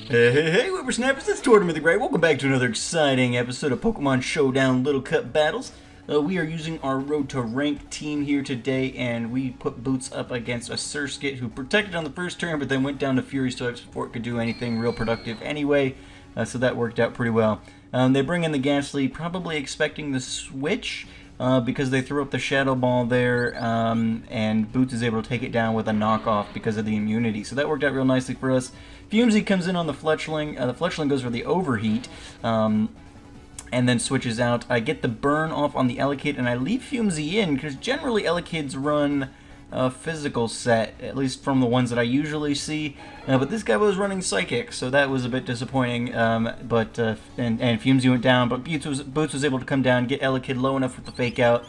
Hey, whippersnappers, it's Tortimer the Great. Welcome back to another exciting episode of Pokemon Showdown Little Cup Battles. We are using our Road to Rank team here today, and we put Boots up against a Surskit who protected on the first turn, but then went down to Fury Swipes before it could do anything real productive anyway, so that worked out pretty well. They bring in the Ghastly, probably expecting the switch, because they threw up the Shadow Ball there, and Boots is able to take it down with a knockoff because of the immunity. So that worked out real nicely for us. Fumesy comes in on the Fletchling. The Fletchling goes for the Overheat, and then switches out. I get the burn off on the Elekid, and I leave Fumesy in, because generally Elekids run a physical set, at least from the ones that I usually see. But this guy was running Psychic, so that was a bit disappointing. And Fumesy went down, but Boots was able to come down, get Elekid low enough with the Fake Out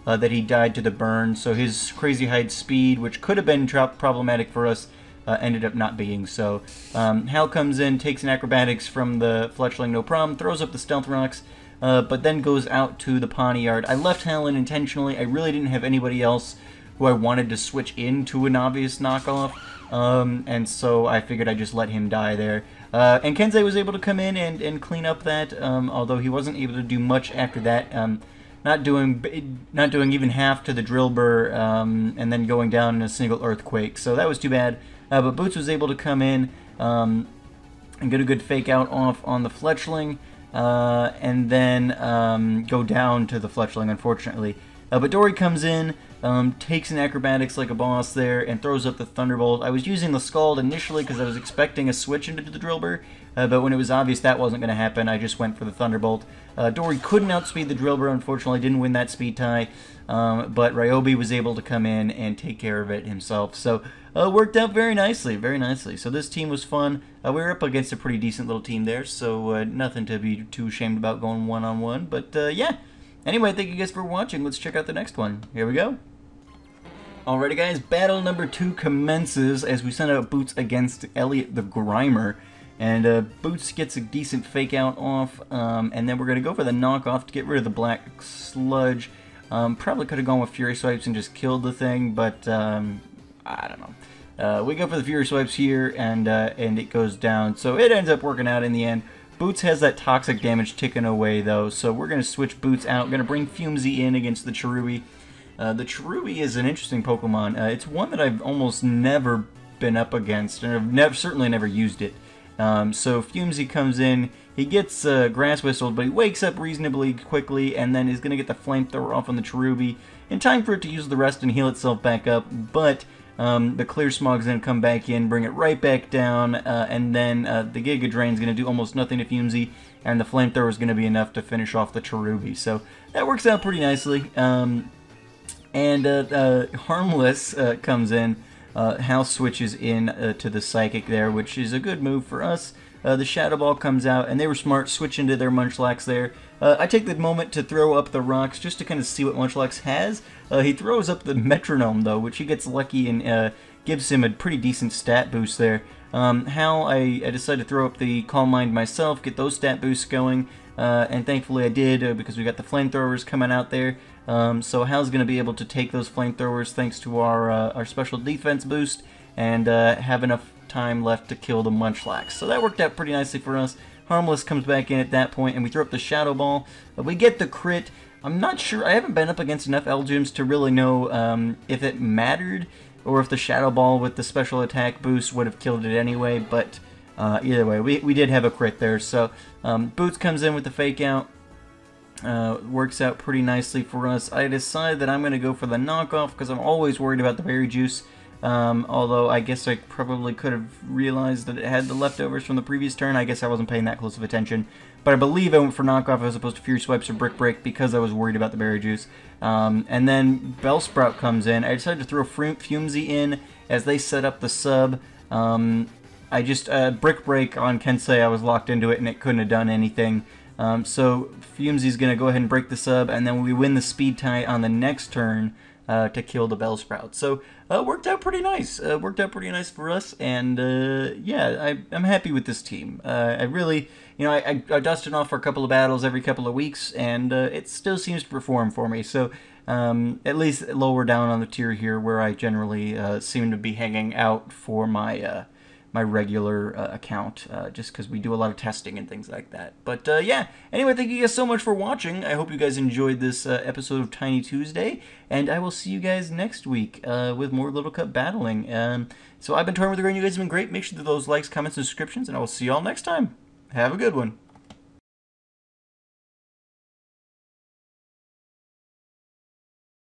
that he died to the burn. So his Crazy Hide speed, which could have been problematic for us, ended up not being so. Hal comes in, takes an Acrobatics from the Fletchling, no problem, throws up the Stealth Rocks, but then goes out to the Pawniard. I left Hal in intentionally. I really didn't have anybody else who I wanted to switch into an obvious knockoff, and so I figured I'd just let him die there. And Kensei was able to come in and clean up that, although he wasn't able to do much after that. Not doing even half to the Drill Burr, and then going down in a single Earthquake, so that was too bad. But Boots was able to come in and get a good Fake Out off on the Fletchling, and then go down to the Fletchling, unfortunately. But Dory comes in, takes an Acrobatics like a boss there, and throws up the Thunderbolt. I was using the Scald initially because I was expecting a switch into the Drill Burr, but when it was obvious that wasn't going to happen, I just went for the Thunderbolt. Dory couldn't outspeed the Drill Burr, unfortunately, didn't win that speed tie, but Ryobi was able to come in and take care of it himself. So worked out very nicely, very nicely. So this team was fun. We were up against a pretty decent little team there, so nothing to be too ashamed about going one-on-one. But yeah, anyway, thank you guys for watching. Let's check out the next one. Here we go. Alrighty guys, battle number 2 commences as we send out Boots against Elliot the Grimer. And Boots gets a decent Fake Out off, and then we're going to go for the knockoff to get rid of the Black Sludge. Probably could have gone with Fury Swipes and just killed the thing, but I don't know. We go for the Fury Swipes here, and it goes down. So it ends up working out in the end. Boots has that toxic damage ticking away, though, so we're going to switch Boots out. We're going to bring Fumesy in against the Cherubi. The Cherubi is an interesting Pokemon. It's one that I've almost never been up against, and I've certainly never used it. So Fumesy comes in, he gets Grass Whistled, but he wakes up reasonably quickly, and then is going to get the Flamethrower off on the Cherubi in time for it to use the rest and heal itself back up, but the Clear Smog's going to come back in, bring it right back down, and then the Giga Drain's going to do almost nothing to Fumesy, and the Flamethrower is going to be enough to finish off the Cherubi. So that works out pretty nicely. Harmless comes in. Hal switches in to the Psychic there, which is a good move for us. The Shadow Ball comes out, and they were smart, switch into their Munchlax there. I take the moment to throw up the rocks just to kind of see what Munchlax has. He throws up the Metronome, though, which he gets lucky and gives him a pretty decent stat boost there. Hal, I decided to throw up the Calm Mind myself, get those stat boosts going, and thankfully I did because we got the Flamethrowers coming out there. So Hal's going to be able to take those Flamethrowers thanks to our special defense boost and have enough time left to kill the Munchlax. So that worked out pretty nicely for us. Harmless comes back in at that point, and we throw up the Shadow Ball. We get the crit. I'm not sure. I haven't been up against enough Elgyms to really know if it mattered or if the Shadow Ball with the special attack boost would have killed it anyway, but either way, we did have a crit there. So Boots comes in with the Fake Out. Works out pretty nicely for us. I decided that I'm going to go for the knockoff because I'm always worried about the Berry Juice. Although I guess I probably could have realized that it had the leftovers from the previous turn. I guess I wasn't paying that close of attention. But I believe I went for knockoff as opposed to Fury Swipes or Brick Break because I was worried about the Berry Juice. And then Bellsprout comes in. I decided to throw Fumesy in as they set up the sub. I just Brick Break on Kensei. I was locked into it and it couldn't have done anything. So Fumesy's going to go ahead and break the sub, and then we win the speed tie on the next turn to kill the Bellsprout. So worked out pretty nice. Worked out pretty nice for us, and yeah, I'm happy with this team. I really, I dusted off for a couple of battles every couple of weeks, and it still seems to perform for me. So at least lower down on the tier here, where I generally seem to be hanging out for my my regular account, just because we do a lot of testing and things like that. But yeah, anyway, thank you guys so much for watching. I hope you guys enjoyed this episode of Tiny Tuesday, and I will see you guys next week with more Little Cup battling. So I've been Tortimer the Great, and you guys have been great. Make sure to those likes, comments, and subscriptions, and I will see y'all next time. Have a good one.